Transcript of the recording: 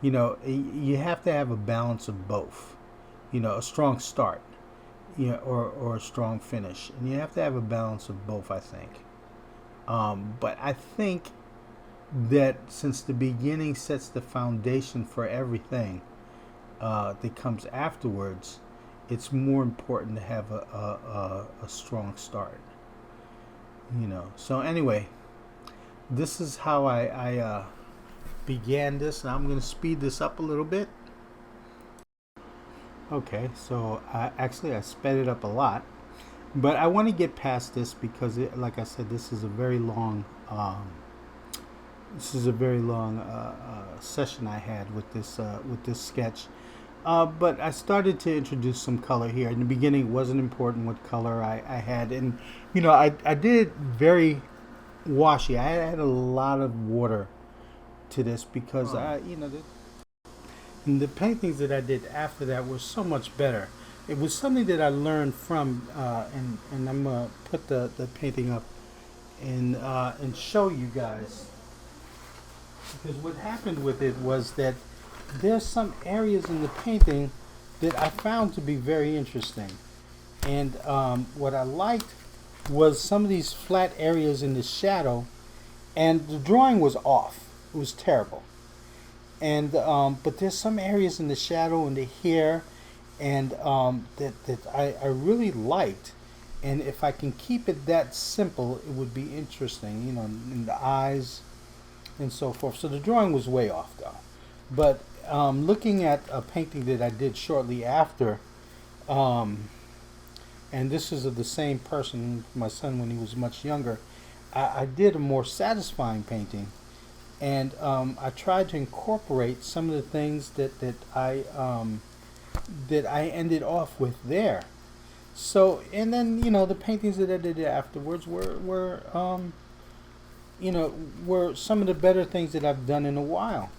You have to have a balance of both. A strong start, or a strong finish, and you have to have a balance of both, I think. But I think that since the beginning sets the foundation for everything that comes afterwards, it's more important to have a strong start. So anyway, this is how I began this, and I'm going to speed this up a little bit. Okay, so I sped it up a lot, but I want to get past this because, like I said, this is a very long. Session I had with this sketch. But I started to introduce some color here. In the beginning, it wasn't important what color I had, and I did it very washy. I had a lot of water to this because and the paintings that I did after that were so much better. It was something that I learned from, and I'm gonna put the painting up and show you guys, because what happened with it was that there's some areas in the painting that I found to be very interesting, and what I liked was some of these flat areas in the shadow, and the drawing was off. It was terrible. And but there's some areas in the shadow and the hair, and that I really liked. And if I can keep it that simple, it would be interesting, in the eyes and so forth. So the drawing was way off, though. But looking at a painting that I did shortly after, and this is of the same person, my son, when he was much younger, I did a more satisfying painting, and I tried to incorporate some of the things that I ended off with there. So, and then the paintings that I did afterwards were some of the better things that I've done in a while.